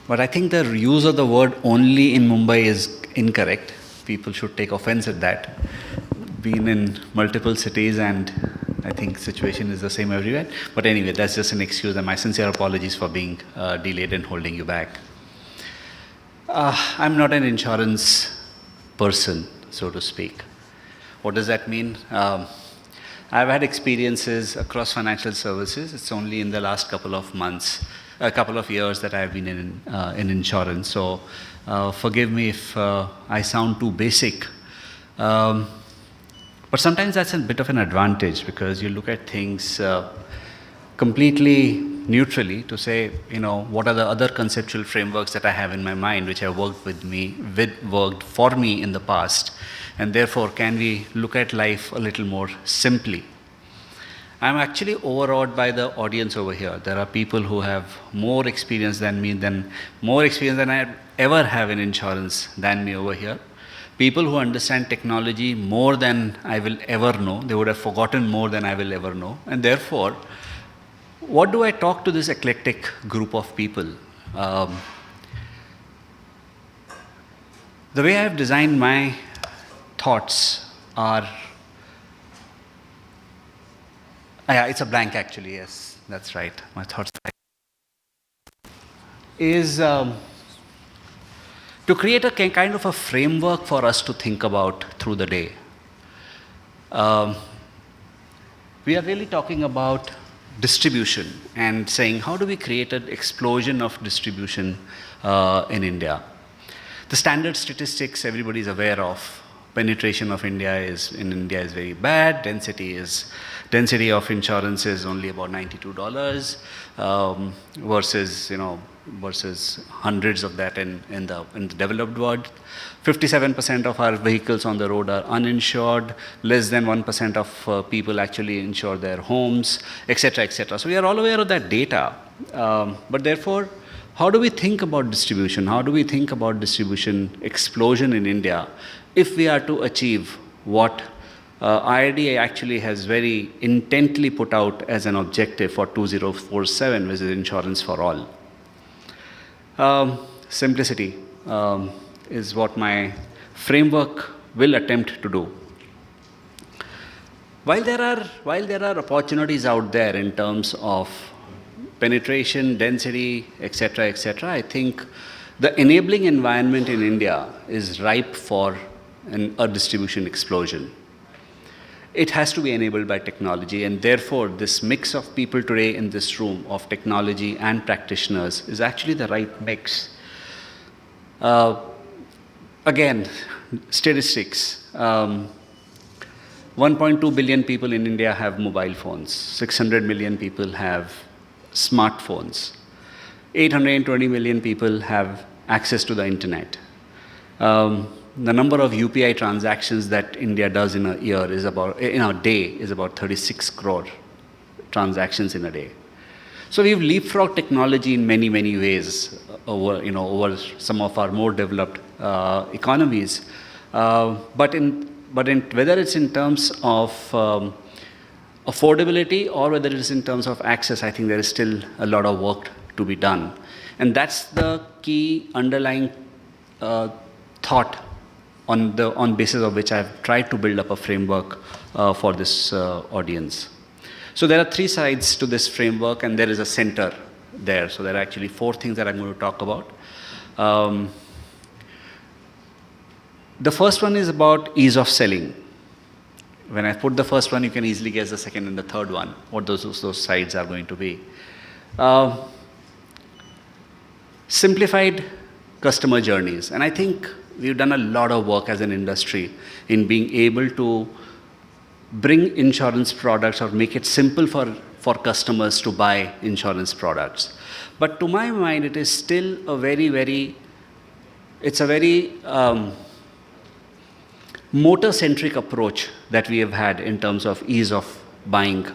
But I think the use of the word only in Mumbai is incorrect. People should take offense at that. Been in multiple cities, and I think situation is the same everywhere. But anyway, that's just an excuse, and my sincere apologies for being delayed and holding you back. I'm not an insurance person, so to speak. What does that mean? I've had experiences across financial services. It's only in the last couple of months, a couple of years that I've been in insurance. So forgive me if I sound too basic. But sometimes that's a bit of an advantage, because you look at things completely neutrally to say, what are the other conceptual frameworks that I have in my mind, which have worked for me in the past, and therefore can we look at life a little more simply. I'm actually overawed by the audience over here. There are people who have more experience than I ever have in insurance than me over here. People who understand technology more than I will ever know. They would have forgotten more than I will ever know. And therefore, what do I talk to this eclectic group of people? The way I have designed my thoughts are... Yeah, it's a blank actually, yes, that's right. My thoughts is to create a kind of a framework for us to think about through the day. We are really talking about distribution and saying, how do we create an explosion of distribution in India? The standard statistics everybody is aware of. Penetration of India is very bad. Density of insurance is only about $92 versus hundreds of that in the developed world. 57% of our vehicles on the road are uninsured. Less than 1% of people actually insure their homes, etc., etc. So we are all aware of that data. But therefore, how do we think about distribution? How do we think about distribution explosion in India if we are to achieve what IRDA actually has very intently put out as an objective for 2047, which is insurance for all? Simplicity is what my framework will attempt to do. While there are opportunities out there in terms of penetration, density, etc., etc., I think the enabling environment in India is ripe for a distribution explosion. It has to be enabled by technology, and therefore this mix of people today in this room of technology and practitioners is actually the right mix. Again, statistics. 1.2 billion people in India have mobile phones. 600 million people have smartphones. 820 million people have access to the internet. The number of UPI transactions that India does in a day is about 36 crore transactions in a day. So we've leapfrogged technology in many, many ways over some of our more developed economies. But whether it's in terms of affordability or whether it is in terms of access, I think there is still a lot of work to be done. And that's the key underlying thought on basis of which I've tried to build up a framework for this audience. So there are three sides to this framework, and there is a center there. So there are actually four things that I'm going to talk about. The first one is about ease of selling. When I put the first one, you can easily guess the second and the third one, what those sides are going to be. Simplified customer journeys. And I think we've done a lot of work as an industry in being able to bring insurance products or make it simple for customers to buy insurance products. But to my mind, it is still a very motor-centric approach that we have had in terms of ease of buying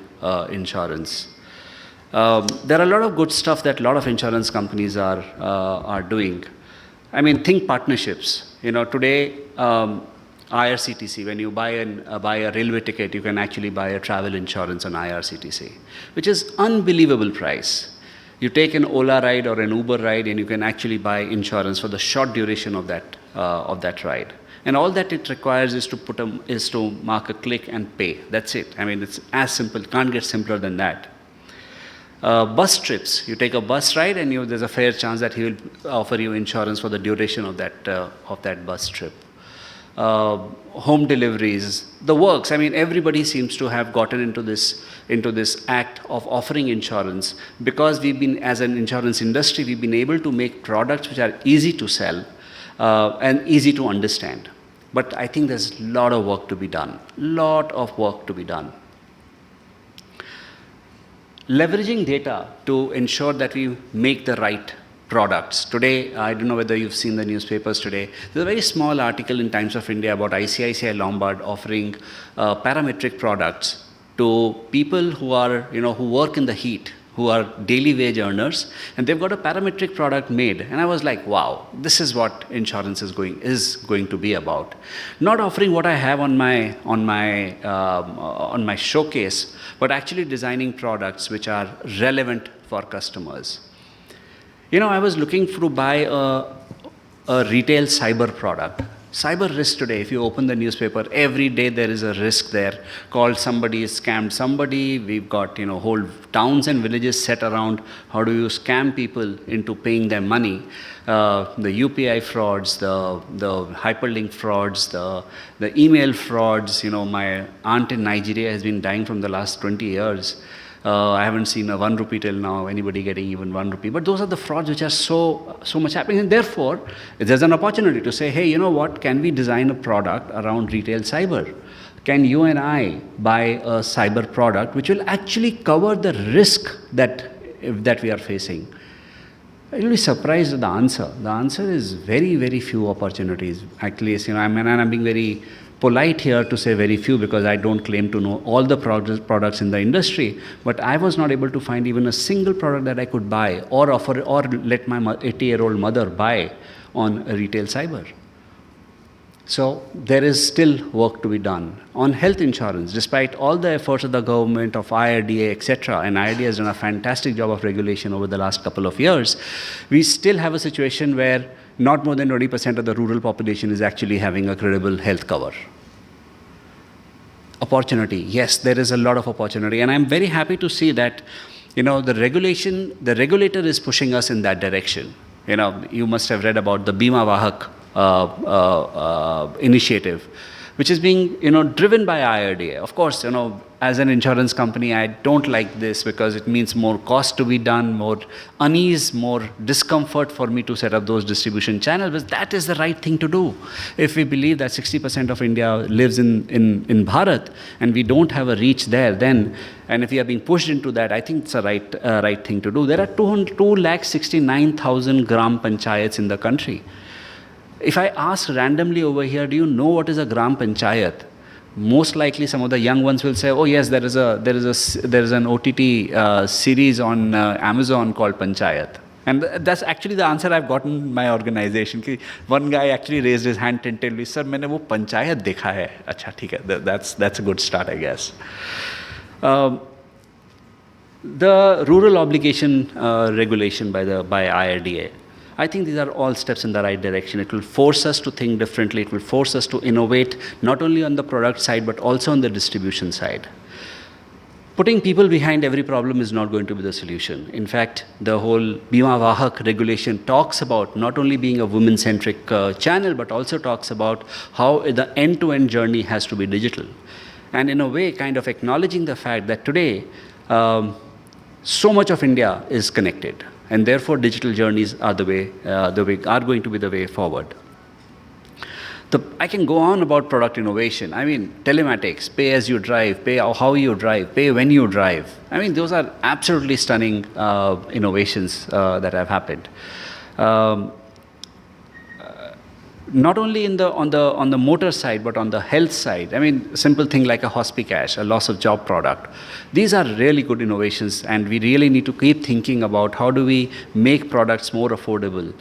insurance. There are a lot of good stuff that a lot of insurance companies are doing. I mean, think partnerships. Today, IRCTC, when you buy a railway ticket, you can actually buy a travel insurance on IRCTC, which is unbelievable price. You take an Ola ride or an Uber ride, and you can actually buy insurance for the short duration of that ride. And all that it requires is to mark a click and pay. That's it. I mean, it's as simple. Can't get simpler than that. Bus trips. You take a bus ride, and there's a fair chance that he will offer you insurance for the duration of that bus trip. Home deliveries, the works. I mean, everybody seems to have gotten into this act of offering insurance because as an insurance industry, we've been able to make products which are easy to sell and easy to understand. But I think there's a lot of work to be done. Leveraging data to ensure that we make the right products. Today, I don't know whether you've seen the newspapers today. There's a very small article in Times of India about ICICI Lombard offering parametric products to people who work in the heat, who are daily wage earners, and they've got a parametric product made. And I was like, wow, this is what insurance is going to be about. Not offering what I have on my showcase, but actually designing products which are relevant for customers. I was looking to buy a retail cyber product. Cyber risk today, if you open the newspaper, every day there is a risk there called somebody has scammed somebody. We've got whole towns and villages set around how do you scam people into paying them money. The UPI frauds, the hyperlink frauds, the email frauds. My aunt in Nigeria has been dying from the last 20 years. I haven't seen a 1 rupee till now, anybody getting even 1 rupee. But those are the frauds which are so much happening. And therefore, there's an opportunity to say, hey, you know what, can we design a product around retail cyber? Can you and I buy a cyber product which will actually cover the risk that we are facing? You'll be surprised at the answer. The answer is very, very few opportunities. Actually, I'm being very polite here to say very few because I don't claim to know all the products in the industry, but I was not able to find even a single product that I could buy or offer or let my 80-year-old mother buy on a retail cyber. So there is still work to be done. On health insurance, despite all the efforts of the government, of IRDA, etc., and IRDA has done a fantastic job of regulation over the last couple of years, we still have a situation where not more than 20% of the rural population is actually having a credible health cover. Opportunity, yes, there is a lot of opportunity, and I'm very happy to see that, the regulator is pushing us in that direction. You must have read about the Bima Vahak initiative, which is being, driven by IRDA. Of course, as an insurance company, I don't like this because it means more cost to be done, more unease, more discomfort for me to set up those distribution channels. But that is the right thing to do. If we believe that 60% of India lives in Bharat and we don't have a reach there, then, and if we are being pushed into that, I think it's a right thing to do. There are 269,000 gram panchayats in the country. If I ask randomly over here, do you know what is a gram panchayat? Most likely some of the young ones will say, oh yes, there is an OTT series on Amazon called Panchayat. And that's actually the answer I've gotten in my organization. One guy actually raised his hand tentatively, sir, मैंने वो पंचायत देखा है. अच्छा ठीक है, that's a good start, I guess. The rural obligation regulation by IRDA. I think these are all steps in the right direction. It will force us to think differently. It will force us to innovate, not only on the product side, but also on the distribution side. Putting people behind every problem is not going to be the solution. In fact, the whole Bima Vahak regulation talks about not only being a women-centric channel, but also talks about how the end-to-end journey has to be digital. And in a way, kind of acknowledging the fact that today, so much of India is connected. And therefore, digital journeys are going to be the way forward. I can go on about product innovation. I mean, telematics, pay as you drive, pay how you drive, pay when you drive. I mean, those are absolutely stunning innovations that have happened. Not only on the motor side, but on the health side. I mean, a simple thing like a hospicash, a loss of job product. These are really good innovations, and we really need to keep thinking about how do we make products more affordable.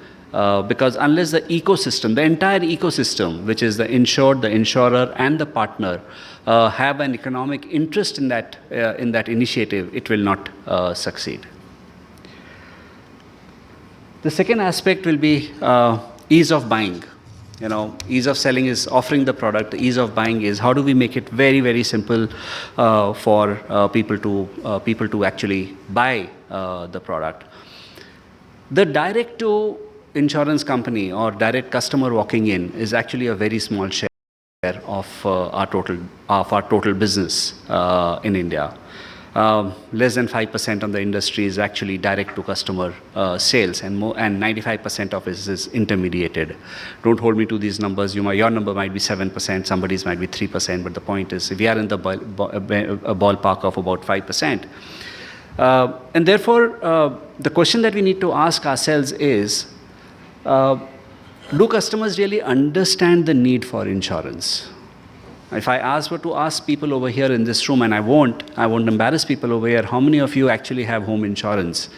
Because unless the ecosystem, the entire ecosystem, which is the insured, the insurer, and the partner, have an economic interest in that initiative, it will not succeed. The second aspect will be ease of buying. Ease of selling is offering the product. The ease of buying is how do we make it very, very simple for people to actually buy the product. The direct to insurance company or direct customer walking in is actually a very small share of our total business in India. Less than 5% of the industry is actually direct to customer sales, and 95% of it is intermediated. Don't hold me to these numbers. Your number might be 7%, somebody's might be 3%, but the point is we are in the ballpark of about 5%. And therefore, the question that we need to ask ourselves is, do customers really understand the need for insurance? If I were to ask people over here in this room, and I won't embarrass people over here, how many of you actually have home insurance?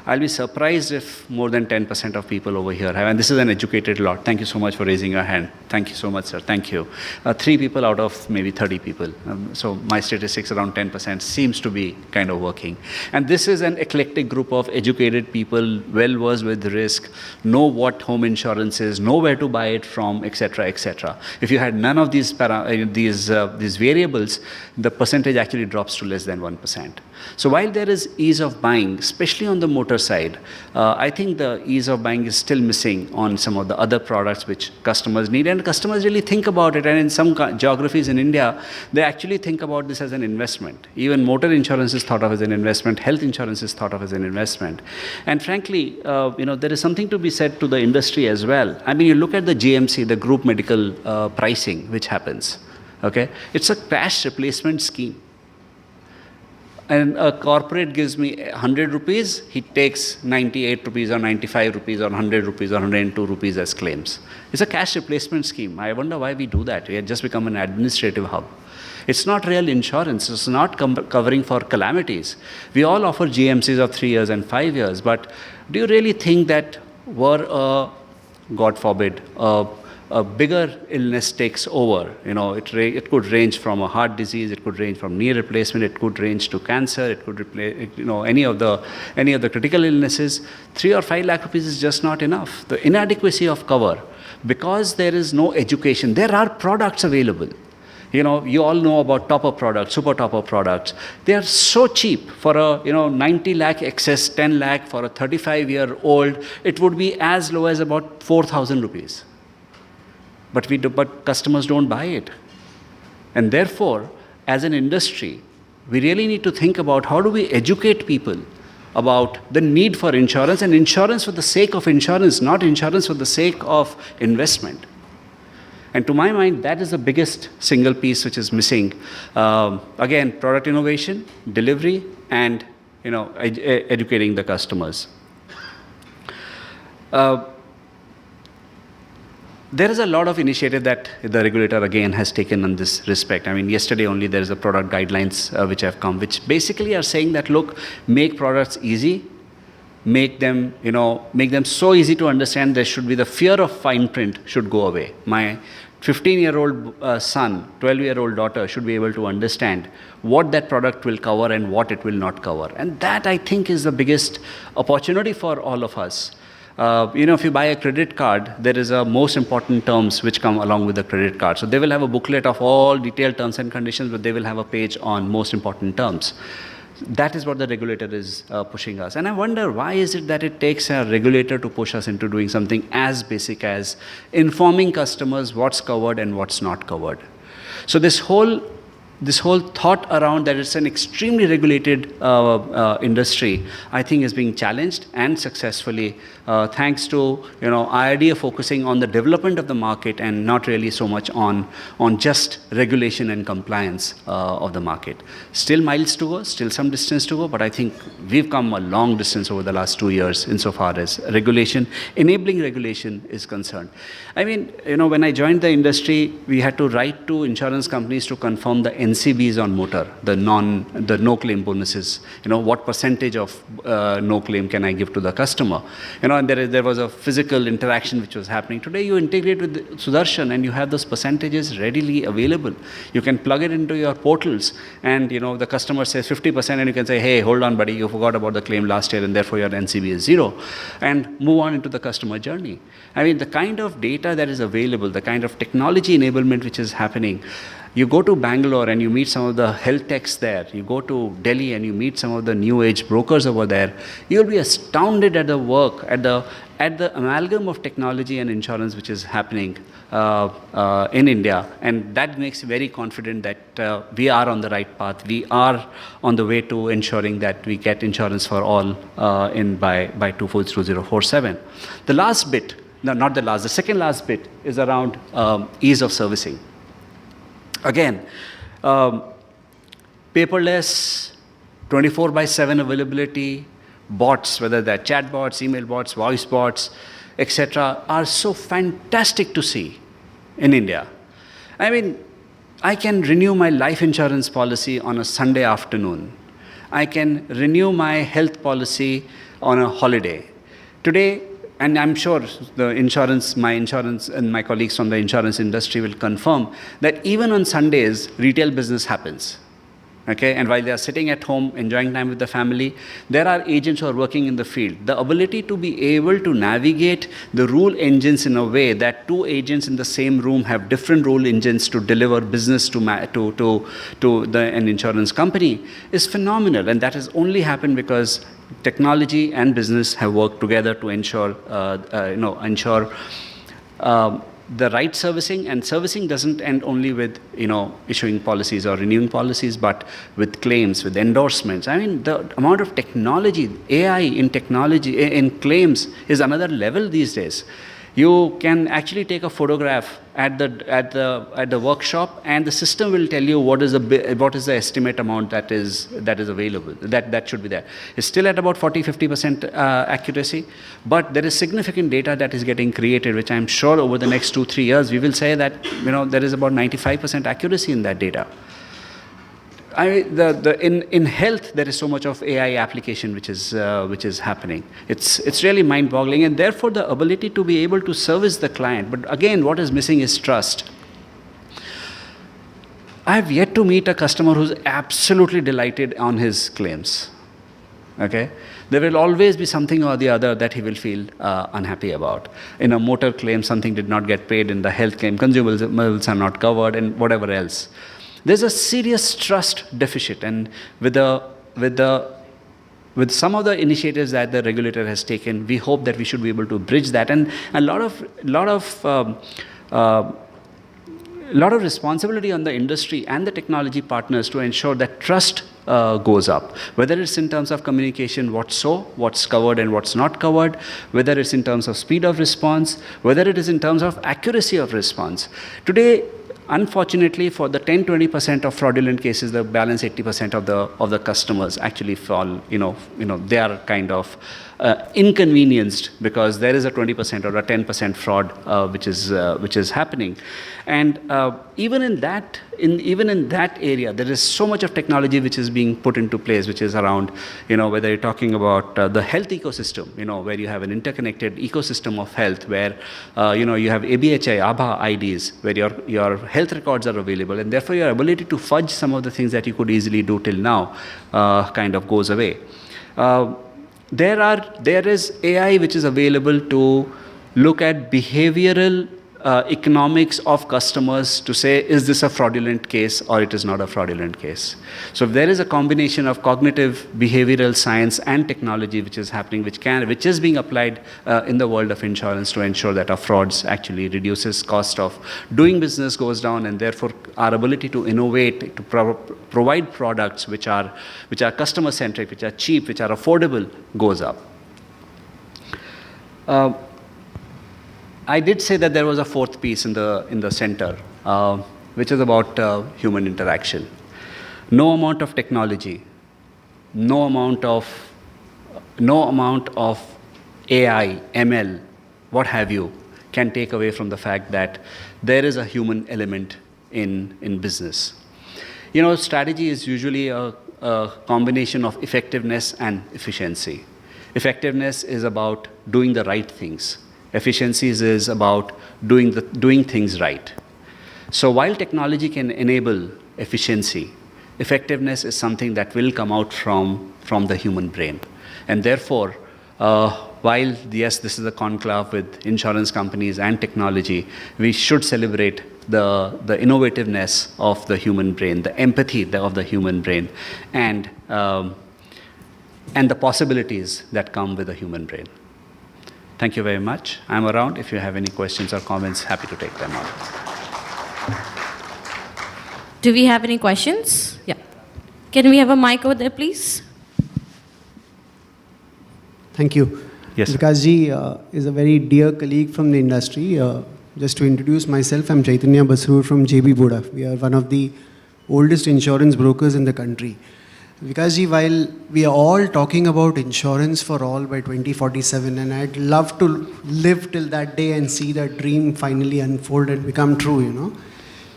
I'll be surprised if more than 10% of people over here have, and this is an educated lot. Thank you so much for raising your hand. Thank you so much, sir. Thank you. 3 people out of maybe 30 people. So my statistics around 10% seems to be kind of working. And this is an eclectic group of educated people, well-versed with risk, know what home insurance is, know where to buy it from, etc., etc. If you had none of these variables, the percentage actually drops to less than 1%. So while there is ease of buying, especially on the motor side, I think the ease of buying is still missing on some of the other products which customers need, and customers really think about it. And in some geographies in India, they actually think about this as an investment. Even motor insurance is thought of as an investment. Health insurance is thought of as an investment. And frankly, there is something to be said to the industry as well. I mean, you look at the GMC, the group medical pricing, which happens. Okay, it's a cash replacement scheme. And a corporate gives me 100 rupees, he takes 98 rupees or 95 rupees or 100 rupees or 102 rupees as claims. It's a cash replacement scheme. I wonder why we do that. We have just become an administrative hub. It's not real insurance. It's not covering for calamities. We all offer GMCs of 3 years and 5 years, but do you really think that were God forbid, a bigger illness takes over? It could range from a heart disease, it could range from knee replacement, it could range to cancer, it could replace, any of the critical illnesses. 3 or 5 lakh rupees is just not enough. The inadequacy of cover, because there is no education. There are products available. You all know about topper products, super topper products. They are so cheap. For a 90 lakh excess, 10 lakh for a 35-year-old, it would be as low as about 4,000 rupees. But customers don't buy it. And therefore, as an industry, we really need to think about how do we educate people about the need for insurance, and insurance for the sake of insurance, not insurance for the sake of investment. And to my mind, that is the biggest single piece which is missing. Again, product innovation, delivery, and educating the customers. There is a lot of initiative that the regulator again has taken in this respect. I mean, yesterday only there is a product guidelines which have come, which basically are saying that, look, make products easy, make them so easy to understand. There should be the fear of fine print should go away. My 15-year-old son, 12-year-old daughter should be able to understand what that product will cover and what it will not cover. And that, I think, is the biggest opportunity for all of us. If you buy a credit card, there is a most important terms which come along with the credit card. So they will have a booklet of all detailed terms and conditions, but they will have a page on most important terms. That is what the regulator is pushing us. And I wonder, why is it that it takes a regulator to push us into doing something as basic as informing customers what's covered and what's not covered? So this whole thought around that it's an extremely regulated industry, I think is being challenged, and successfully, thanks to IRDA focusing on the development of the market and not really so much on just regulation and compliance of the market. Still miles to go, still some distance to go, but I think we've come a long distance over the last 2 years insofar as regulation, enabling regulation is concerned. I mean, when I joined the industry, we had to write to insurance companies to confirm the NCBs on motor, the no claim bonuses. What percentage of no claim can I give to the customer? And there was a physical interaction which was happening. Today you integrate with Sudarshan and you have those percentages readily available. You can plug it into your portals, and the customer says 50%, and you can say, hey, hold on, buddy, you forgot about the claim last year, and therefore your NCB is 0, and move on into the customer journey. I mean, the kind of data that is available, the kind of technology enablement which is happening. You go to Bangalore and you meet some of the health techs there. You go to Delhi and you meet some of the new age brokers over there. You'll be astounded at the work, at the amalgam of technology and insurance which is happening in India, and that makes me very confident that we are on the right path. We are on the way to ensuring that we get insurance for all by 2047. The last bit, no, not the last, the second last bit is around ease of servicing. Again, paperless, 24/7 availability, bots, whether they're chat bots, email bots, voice bots, etc., are so fantastic to see in India. I mean, I can renew my life insurance policy on a Sunday afternoon. I can renew my health policy on a holiday. Today, and I'm sure my insurance and my colleagues from the insurance industry will confirm that even on Sundays, retail business happens. Okay? And while they are sitting at home, enjoying time with the family, there are agents who are working in the field. The ability to be able to navigate the rule engines in a way that two agents in the same room have different rule engines to deliver business to an insurance company is phenomenal. And that has only happened because technology and business have worked together to ensure the right servicing. And servicing doesn't end only with issuing policies or renewing policies, but with claims, with endorsements. I mean, the amount of technology, AI in technology, in claims is another level these days. You can actually take a photograph at the workshop, and the system will tell you what is the estimate amount that is available, that should be there. It's still at about 40-50% accuracy, but there is significant data that is getting created, which I'm sure over the next 2-3 years we will say that there is about 95% accuracy in that data. In health, there is so much of AI application which is happening. It's really mind-boggling, and therefore the ability to be able to service the client. But again, what is missing is trust. I have yet to meet a customer who's absolutely delighted on his claims. Okay, there will always be something or the other that he will feel unhappy about. In a motor claim, something did not get paid. In the health claim, consumables are not covered, and whatever else. There's a serious trust deficit, and with some of the initiatives that the regulator has taken, we hope that we should be able to bridge that. And a lot of responsibility on the industry and the technology partners to ensure that trust goes up, whether it's in terms of communication, what's covered and what's not covered, whether it's in terms of speed of response, whether it is in terms of accuracy of response. Today, unfortunately, for the 10-20% of fraudulent cases, the balance 80% of the customers actually fall. They are kind of inconvenienced because there is a 20% or a 10% fraud which is happening, and even in that area, there is so much of technology which is being put into place, which is around whether you're talking about the health ecosystem, where you have an interconnected ecosystem of health, where you have ABHI, ABHA IDs, where your health records are available, and therefore your ability to fudge some of the things that you could easily do till now kind of goes away. There is AI which is available to look at behavioral economics of customers to say, is this a fraudulent case or it is not a fraudulent case? So if there is a combination of cognitive behavioral science and technology which is happening, which is being applied in the world of insurance to ensure that our frauds actually reduces, cost of doing business goes down, and therefore our ability to innovate, to provide products which are customer centric, which are cheap, which are affordable, goes up. I did say that there was a fourth piece in the center, which is about human interaction. No amount of technology, no amount of AI, ML, what have you, can take away from the fact that there is a human element in business. Strategy is usually a combination of effectiveness and efficiency. Effectiveness is about doing the right things. Efficiencies is about doing things right. So while technology can enable efficiency, effectiveness is something that will come out from the human brain. And therefore, while, yes, this is a conclave with insurance companies and technology, we should celebrate the innovativeness of the human brain, the empathy of the human brain, and the possibilities that come with the human brain. Thank you very much. I'm around. If you have any questions or comments, happy to take them on. Do we have any questions? Yeah. Can we have a mic over there, please? Thank you. Yes. Vikas ji is a very dear colleague from the industry. Just to introduce myself, I'm Chaitanya Basroor from JB Boda. We are one of the oldest insurance brokers in the country. Vikas ji, while we are all talking about insurance for all by 2047, and I'd love to live till that day and see that dream finally unfold and become true,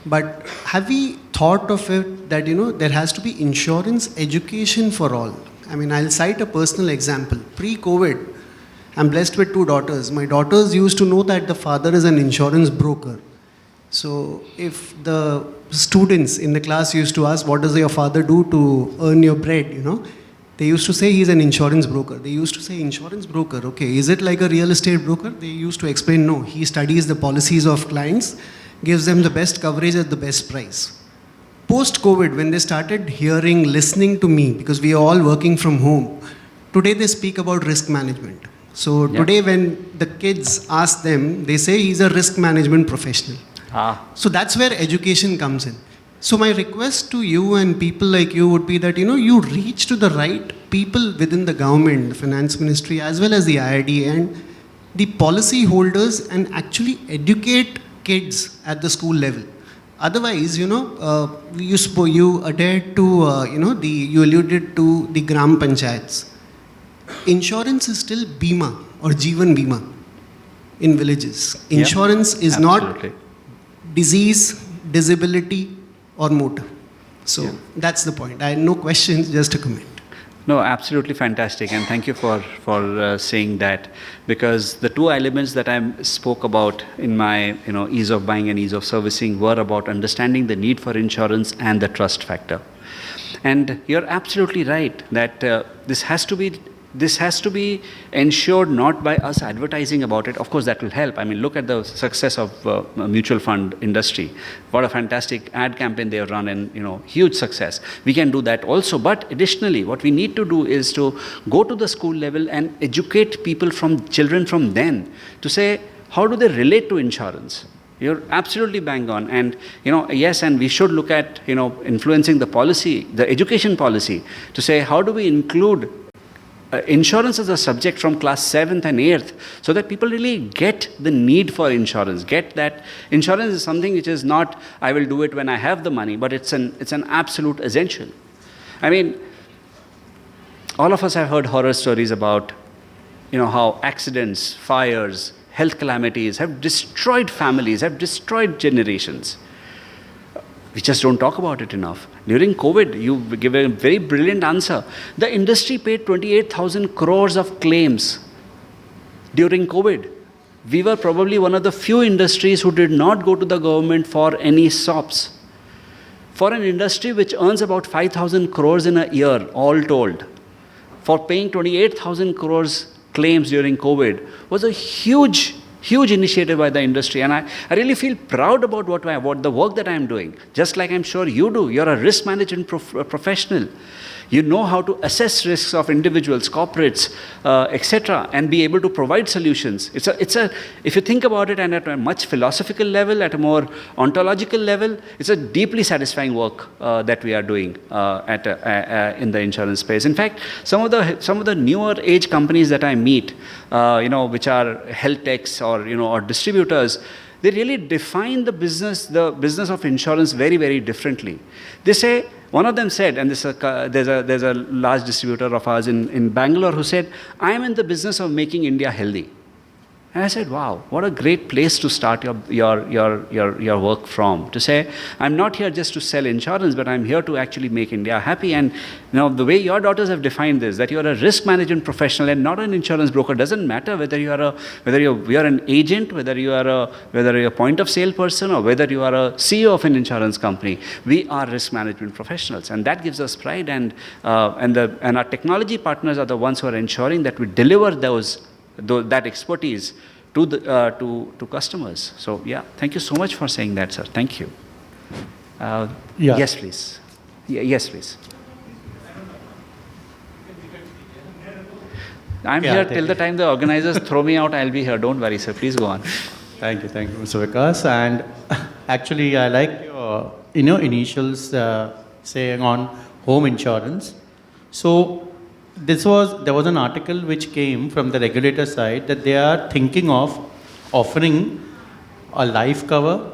But have we thought of it that, there has to be insurance education for all? I mean, I'll cite a personal example. Pre-COVID, I'm blessed with 2 daughters. My daughters used to know that the father is an insurance broker. So if the students in the class used to ask, what does your father do to earn your bread, they used to say he's an insurance broker. They used to say, insurance broker, okay, is it like a real estate broker? They used to explain, no, he studies the policies of clients, gives them the best coverage at the best price. Post-COVID, when they started listening to me, because we are all working from home, today they speak about risk management. So today when the kids ask them, they say he's a risk management professional. So that's where education comes in. So my request to you and people like you would be that, you reach to the right people within the government, the finance ministry, as well as the IRD and the policy holders, and actually educate kids at the school level. Otherwise, you adhered to, you alluded to the Gram Panchayats. Insurance is still Bima or Jeevan Bima in villages. Insurance is absolutely. not disease, disability or motor. So that's the point. I had no questions, just a comment. No, absolutely fantastic, and thank you for saying that, because the 2 elements that I spoke about in my ease of buying and ease of servicing were about understanding the need for insurance and the trust factor. And you're absolutely right that this has to be ensured not by us advertising about it. Of course, that will help. I mean, look at the success of mutual fund industry. What a fantastic ad campaign they have run, and huge success. We can do that also. But additionally, what we need to do is to go to the school level and educate children from then to say, how do they relate to insurance? You're absolutely bang on. And, yes, and we should look at, influencing the policy, the education policy, to say, how do we include insurance as a subject from class 7th and 8th, so that people really get the need for insurance, get that insurance is something which is not, I will do it when I have the money, but it's an absolute essential. I mean, all of us have heard horror stories about, how accidents, fires, health calamities have destroyed families, have destroyed generations. We just don't talk about it enough. During COVID, you give a very brilliant answer. The industry paid 28,000 crores of claims during COVID. We were probably one of the few industries who did not go to the government for any SOPs. For an industry which earns about 5,000 crores in a year, all told, for paying 28,000 crores claims during COVID was a huge initiative by the industry, and I really feel proud about what the work that I am doing. Just like I'm sure you do. You're a risk management professional. You know how to assess risks of individuals, corporates, etc., and be able to provide solutions. If you think about it, and at a much philosophical level, at a more ontological level, it's a deeply satisfying work that we are doing in the insurance space. In fact, some of the newer age companies that I meet, which are health techs or distributors, they really define the business of insurance very, very differently. They say, one of them said, and there's a large distributor of ours in Bangalore who said, I am in the business of making India healthy. And I said, wow, what a great place to start your work from. To say, I'm not here just to sell insurance, but I'm here to actually make India happy. And the way your daughters have defined this, that you're a risk management professional and not an insurance broker, doesn't matter whether you're an agent, whether you're a point of sale person, or whether you are a CEO of an insurance company. We are risk management professionals, and that gives us pride. And our technology partners are the ones who are ensuring that we deliver that expertise to customers. So yeah, thank you so much for saying that, sir. Thank you. Yeah. Yes, please. Yes, please. I'm here till the time the organizers throw me out. I'll be here. Don't worry, sir. Please go on. Thank you, Mr. Vikas. And actually, I like your initials saying on home insurance. So there was an article which came from the regulator side that they are thinking of offering a life cover,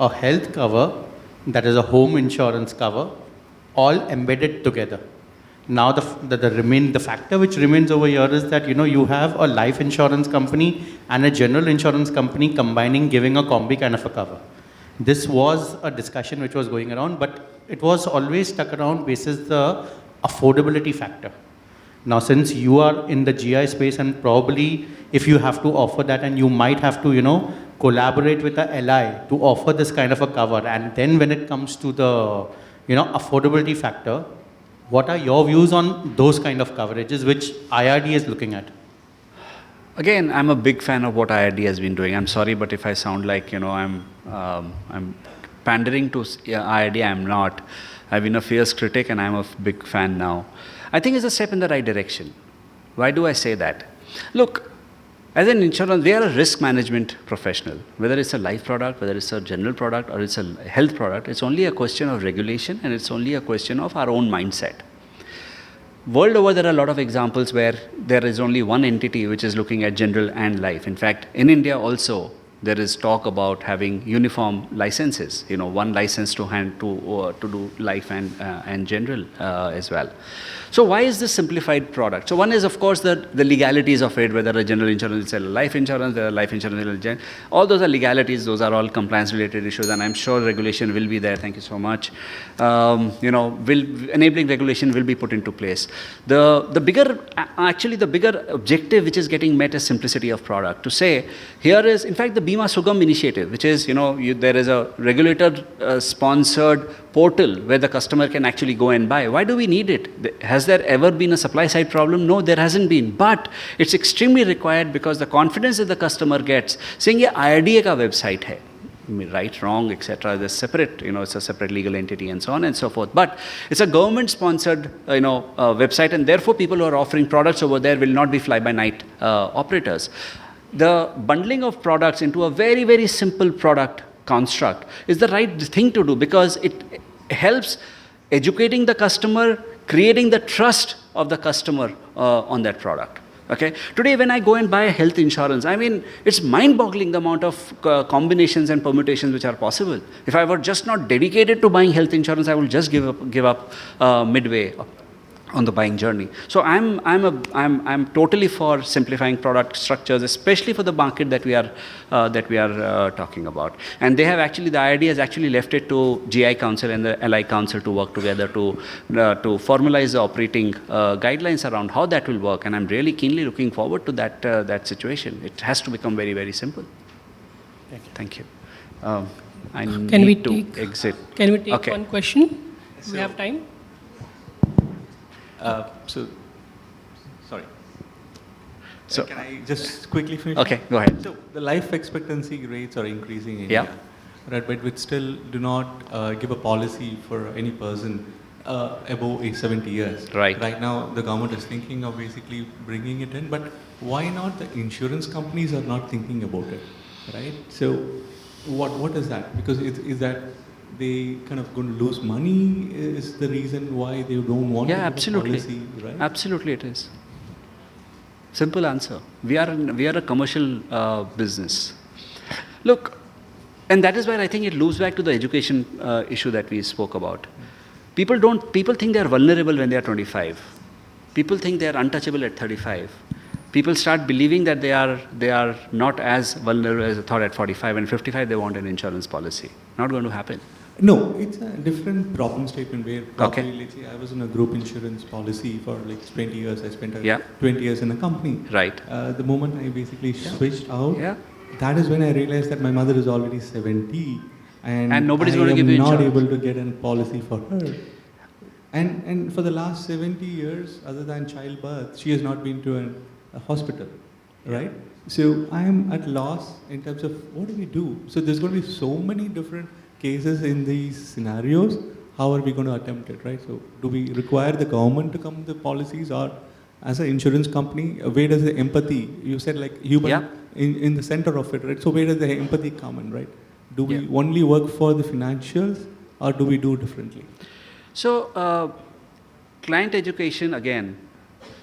a health cover, that is a home insurance cover, all embedded together. Now the factor which remains over here is that you have a life insurance company and a general insurance company combining, giving a combi kind of a cover. This was a discussion which was going around, but it was always stuck around basis the affordability factor. Now, since you are in the GI space, and probably if you have to offer that, and you might have to, collaborate with a LI to offer this kind of a cover, and then when it comes to the, affordability factor, what are your views on those kind of coverages which IRD is looking at? Again, I'm a big fan of what IRD has been doing. I'm sorry, but if I sound like, I'm pandering to IRD, I'm not. I've been a fierce critic, and I'm a big fan now. I think it's a step in the right direction. Why do I say that? Look, as an insurance, we are a risk management professional. Whether it's a life product, whether it's a general product, or it's a health product, it's only a question of regulation, and it's only a question of our own mindset. World over, there are a lot of examples where there is only one entity which is looking at general and life. In fact, in India also, there is talk about having uniform licenses, one license to do life and general as well. So why is this simplified product? So one is, of course, the legalities of it, whether a general insurance is a life insurance, there are life insurance, all those are legalities, those are all compliance related issues, and I'm sure regulation will be there. Thank you so much. Enabling regulation will be put into place. The bigger objective which is getting met is simplicity of product. To say, here is, in fact, the Bima Sugam initiative, which is, there is a regulator sponsored portal where the customer can actually go and buy. Why do we need it? Has there ever been a supply side problem? No, there hasn't been. But it's extremely required because the confidence that the customer gets, saying, yeah, IRDA ka website hai. Right, wrong, etc. There's separate, it's a separate legal entity and so on and so forth. But it's a government-sponsored, website, and therefore people who are offering products over there will not be fly-by-night operators. The bundling of products into a very, very simple product construct is the right thing to do because it helps educating the customer, creating the trust of the customer on that product. Okay. Today, when I go and buy health insurance, it's mind-boggling the amount of combinations and permutations which are possible. If I were just not dedicated to buying health insurance, I will just give up midway on the buying journey. So I'm totally for simplifying product structures, especially for the market that we are talking about. And they have actually, the IRD has actually left it to GI Council and the LI Council to work together to formalize the operating guidelines around how that will work. And I'm really keenly looking forward to that situation. It has to become very, very simple. Thank you. I need to exit. Can we take okay. one question? So, we have time. Sorry. So can I just quickly finish? Okay, go ahead. So the life expectancy rates are increasing in India, right? But we still do not give a policy for any person above 70 years. Right. Right now, the government is thinking of basically bringing it in, but why not the insurance companies are not thinking about it, right? So what is that? Because is that they kind of going to lose money is the reason why they don't want to have a policy, right? Absolutely it is. Simple answer. We are a commercial business. Look, and that is where I think it loops back to the education issue that we spoke about. People think they are vulnerable when they are 25. People think they are untouchable at 35. people start believing that they are not as vulnerable as they thought at 45, and 55 they want an insurance policy. Not going to happen. No, it's a different problem statement where probably, Okay. let's say I was in a group insurance policy for like 20 years. I spent Yeah. 20 years in a company. Right. The moment I basically switched out, Yeah. that is when I realized that my mother is already 70 And nobody's I going to give am you not insurance. able to get a policy for her. And for the last 70 years, other than childbirth, she has not been to a hospital, right? So I am at loss in terms of what do we do? So there's going to be so many different cases in these scenarios. How are we going to attempt it, right? So do we require the government to come with the policies, or as an insurance company, where does the empathy, you said like human Yeah. in the center of it, right? So where does the empathy come in, right? Do we Yeah. only work for the financials, or do we do differently? So, client education again,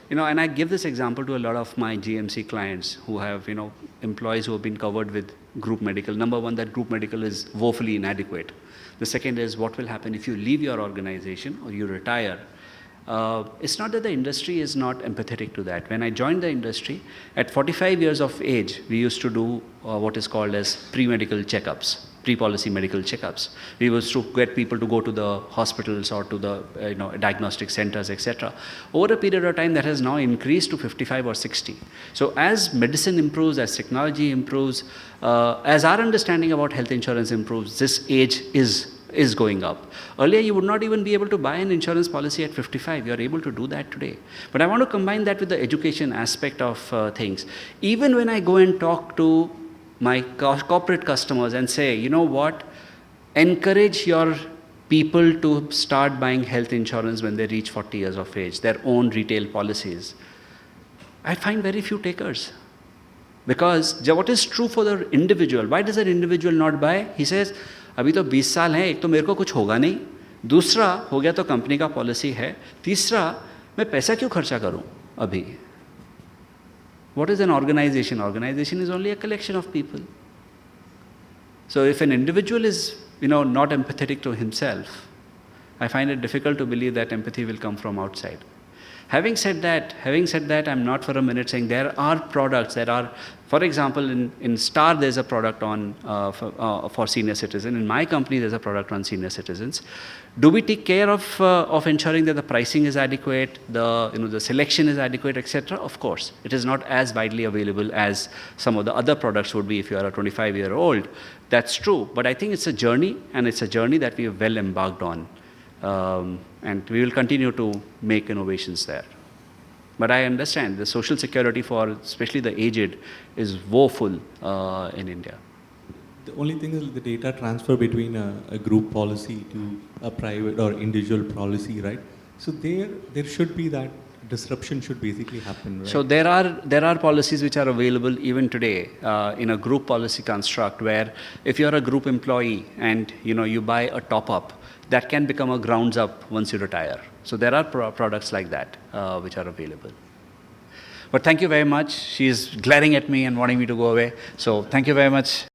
and I give this example to a lot of my GMC clients who have, employees who have been covered with group medical. Number one, that group medical is woefully inadequate. The second is what will happen if you leave your organization or you retire. It's not that the industry is not empathetic to that. When I joined the industry, at 45 years of age, we used to do what is called as pre-medical checkups, pre-policy medical checkups. We used to get people to go to the hospitals or to the diagnostic centers, etc. Over a period of time, that has now increased to 55 or 60. So as medicine improves, as technology improves, as our understanding about health insurance improves, this age is going up. Earlier, you would not even be able to buy an insurance policy at 55. You are able to do that today. But I want to combine that with the education aspect of things. Even when I go and talk to my corporate customers and say, you know what, encourage your people to start buying health insurance when they reach 40 years of age, their own retail policies, I find very few takers. Because what is true for the individual, why does an individual not buy? He says, अभी तो 20 साल हैं, एक तो मेरे को कुछ होगा नहीं, दूसरा हो गया तो कंपनी का पॉलिसी है, तीसरा मैं पैसा क्यों खर्चा करूं अभी? What is an organization? Organization is only a collection of people. So if an individual is, not empathetic to himself, I find it difficult to believe that empathy will come from outside. Having said that, I'm not for a minute saying there are products that are, for example, in Star there's a product on for senior citizens. In my company there's a product on senior citizens. Do we take care of ensuring that the pricing is adequate, the selection is adequate, etc.? Of course, it is not as widely available as some of the other products would be if you are a 25-year-old. That's true, but I think it's a journey, and it's a journey that we have well embarked on. And we will continue to make innovations there. But I understand the social security for especially the aged is woeful in India. The only thing is the data transfer between a group policy to a private or individual policy, right? So there should be that disruption should basically happen, right? So there are policies which are available even today in a group policy construct where if you're a group employee and you buy a top-up, that can become a grounds up once you retire. So there are products like that which are available. But thank you very much. She is glaring at me and wanting me to go away. So thank you very much.